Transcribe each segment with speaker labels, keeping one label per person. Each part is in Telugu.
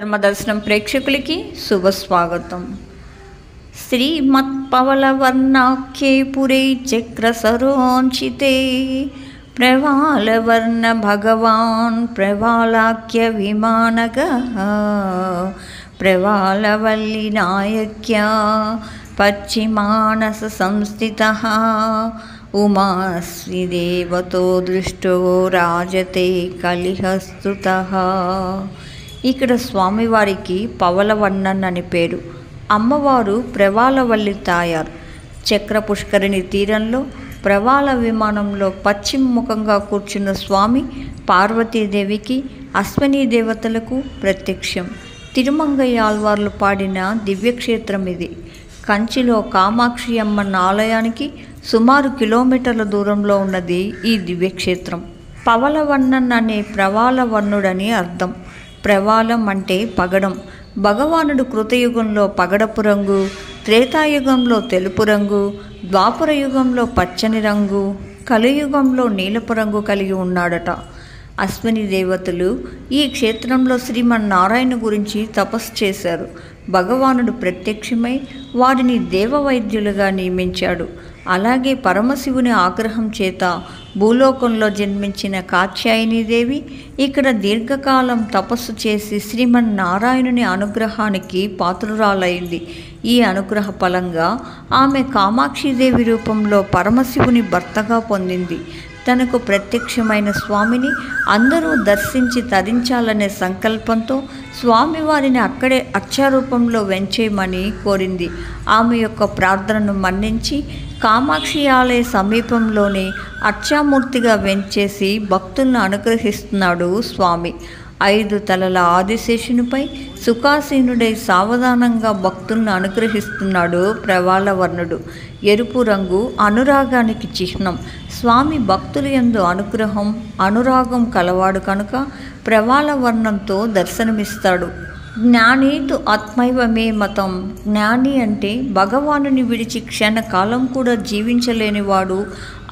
Speaker 1: ధర్మదర్శనం ప్రేక్షకులకి శుభస్వాగతం. శ్రీమత్పవలవర్ణాఖ్యే పురే చక్రసరోంచితే ప్రవాళవర్ణ భగవాన్ ప్రవాళాఖ్య విమానగః ప్రవాళవల్లి నాయక్య పశ్చిమానస సంస్థితః ఉమాశ్రీ దేవతో దృష్టో రాజతే కలిహస్తుతః. ఇక్కడ స్వామివారికి పవలవన్నన్ అని పేరు. అమ్మవారు ప్రవాళవల్లి తాయారు. చక్ర పుష్కరిణి తీరంలో ప్రవాళ విమానంలో పశ్చిమముఖంగా కూర్చున్న స్వామి పార్వతీదేవికి అశ్వనీ దేవతలకు ప్రత్యక్షం. తిరుమంగయ్య ఆళ్వార్లు పాడిన దివ్యక్షేత్రం ఇది. కంచిలో కామాక్షి అమ్మన్న ఆలయానికి సుమారు కిలోమీటర్ల దూరంలో ఉన్నది ఈ దివ్యక్షేత్రం. పవలవన్నన్ అనే ప్రవాళవర్ణుడని అర్థం. ప్రవాళం అంటే పగడం. భగవానుడు కృతయుగంలో పగడపు రంగు, త్రేతాయుగంలో తెలుపు రంగు, ద్వాపర యుగంలో పచ్చని రంగు, కలియుగంలో నీలపు రంగు కలిగి ఉన్నాడట. అశ్విని దేవతలు ఈ క్షేత్రంలో శ్రీమన్నారాయణ గురించి తపస్సు చేశారు. భగవానుడు ప్రత్యక్షమై వారిని దేవవైద్యులుగా నియమించాడు. అలాగే పరమశివుని ఆగ్రహం చేత భూలోకంలో జన్మించిన కాత్యాయనీదేవి ఇక్కడ దీర్ఘకాలం తపస్సు చేసి శ్రీమన్నారాయణుని అనుగ్రహానికి పాత్రురాలైంది. ఈ అనుగ్రహ ఫలంగా ఆమె కామాక్షిదేవి రూపంలో పరమశివుని భర్తగా పొందింది. తనకు ప్రత్యక్షమైన స్వామిని అందరూ దర్శించి తరించాలనే సంకల్పంతో స్వామివారిని అక్కడే అర్చారూపంలో వెంచేయమని కోరింది. ఆమె యొక్క ప్రార్థనను మన్నించి కామాక్షి ఆలయ సమీపంలోనే అర్చామూర్తిగా వెంచేసి భక్తులను అనుగ్రహిస్తున్నాడు స్వామి. 5 తలల ఆదిశేషునిపై సుఖాసీనుడై సావధానంగా భక్తులను అనుగ్రహిస్తున్నాడు ప్రవాళవర్ణుడు. ఎరుపు రంగు అనురాగానికి చిహ్నం. స్వామి భక్తుల యందు అనురాగం కలవాడు కనుక ప్రవాళవర్ణంతో దర్శనమిస్తాడు. జ్ఞానీతు ఆత్మైవ మే మతం. జ్ఞాని అంటే భగవానుని విడిచి క్షణకాలం కూడా జీవించలేనివాడు.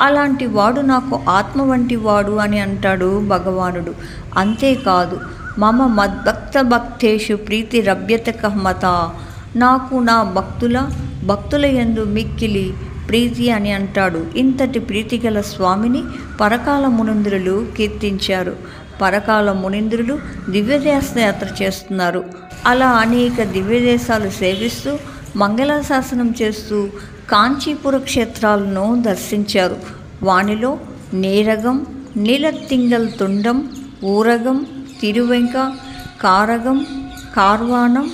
Speaker 1: అలాంటి వాడు నాకు ఆత్మ వంటి వాడు అని అంటాడు భగవానుడు. అంతేకాదు, మమ మద్భక్త భక్తేషు ప్రీతి రభ్యతక మత. నాకు నా భక్తుల యందు మిక్కిలి ప్రీతి అని అంటాడు. ఇంతటి ప్రీతి గల స్వామిని పరకాల మునింద్రులు కీర్తించారు. పరకాల మునింద్రులు దివ్యదేశయాత్ర చేస్తున్నారు. అలా అనేక దివ్యదేశాలు సేవిస్తూ మంగళాశాసనం చేస్తూ కాంచీపుర క్షేత్రాలను దర్శించారు. వానిలో నేరగం, నీలత్తింగల్ తుండం, ఊరగం, తిరువెంక, కారగం, కార్వాణం,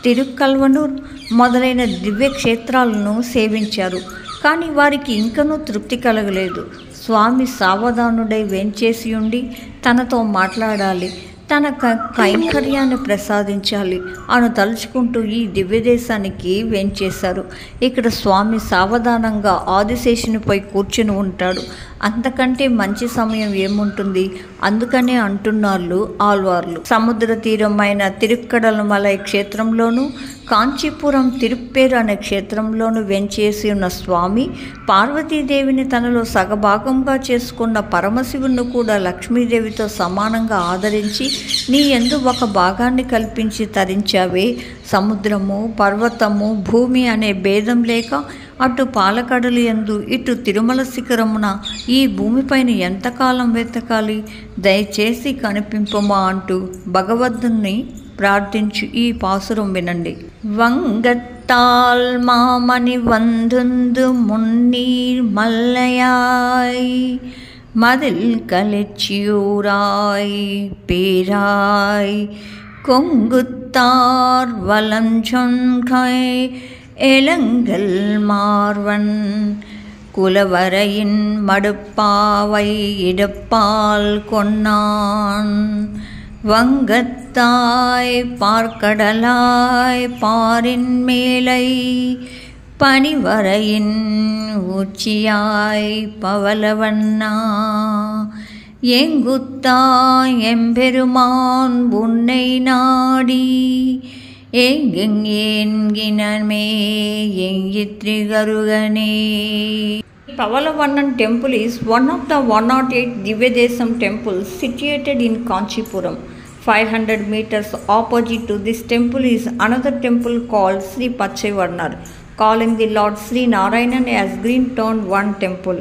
Speaker 1: తిరుక్కల్వనూర్ మొదలైన దివ్యక్షేత్రాలను సేవించారు. కానీ వారికి ఇంకనూ తృప్తి కలగలేదు. స్వామి సావధానుడై వేంచేసి ఉండి తనతో మాట్లాడాలి, తన కైంకర్యాన్ని ప్రసాదించాలి అను తలుచుకుంటూ ఈ దివ్యదేశానికి వేంచేశారు. ఇక్కడ స్వామి సావధానంగా ఆదిశేషునిపై కూర్చుని ఉంటాడు. అంతకంటే మంచి సమయం ఏముంటుంది? అందుకనే అంటున్నారు ఆళ్వార్లు. సముద్ర తీరమైన తిరుక్కడలమలై క్షేత్రంలోనూ కాంచీపురం తిరుప్పేరు అనే క్షేత్రంలోనూ వెంచేసి ఉన్న స్వామి పార్వతీదేవిని తనలో సగభాగంగా చేసుకున్న పరమశివుని కూడా లక్ష్మీదేవితో సమానంగా ఆదరించి నీ యందు ఒక భాగాన్ని కల్పించి తరించావే. సముద్రము, పర్వతము, భూమి అనే భేదం లేక అటు పాలకడలు యందు ఇటు తిరుమల శిఖరమున ఈ భూమిపైన ఎంతకాలం వెతకాలి? దయచేసి కనిపింపమా అంటూ భగవద్దుని ప్రార్థించు ఈ పాసురం వినండి. వంగత్తాల్ మామని వందుందు మున్నీర్ మల్లయాయ్ మదిల్ కలిచియూరాయ్ పేరాయ్ கொங்குத்தார் வலஞ்சொன்கை எலங்கல் மார்வன் குலவரையின் மடுப்பாவை இடப்பால் கொன்னான் வங்கத்தாய் பார்க்கடலாய் பாரின் மேலை பனிவரையின் உச்சியாய் பவலவண்ணா எங்குத்தாய் எம்பெருமான் உன்னை நாடி எங்கெங்கினமே எங்கித்ரிகருகனே. Pavalavannan temple is one of the 108 Divyadesam temples situated in Kanchipuram. 500 meters opposite to this temple is another temple called Sri Pachaivarnar, calling the Lord Sri Narayanan as green toned one temple.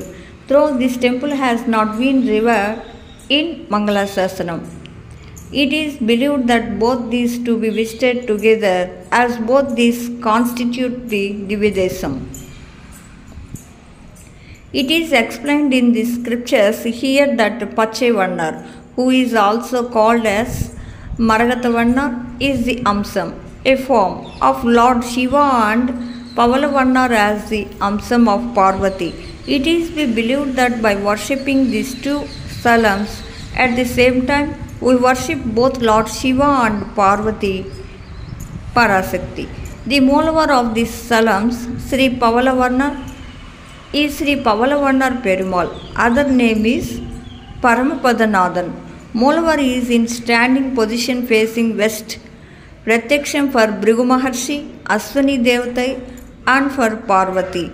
Speaker 1: Though this temple has not been revered in Mangalasasanam, it is believed that both these to be visited together, as both these constitute the Dividesam. It is explained in the scriptures here that Pachaivarnar, who is also called as Maragatavarnar, is the Amsam, a form of Lord Shiva, and Pavalavarnar as the Amsam of Parvati. It is believed that by worshipping these two Salams at the same time, we worship both Lord Shiva and Parvati Parasakti. The Moolavara of these Salams, Sri Pavalavarnar, is Sri Pavalavarnar Perumal. Other name is Paramapadanathan. Moolavara is in standing position facing west, Pratyaksham for Bhrigu Maharshi, Aswani Devatai, and for Parvati.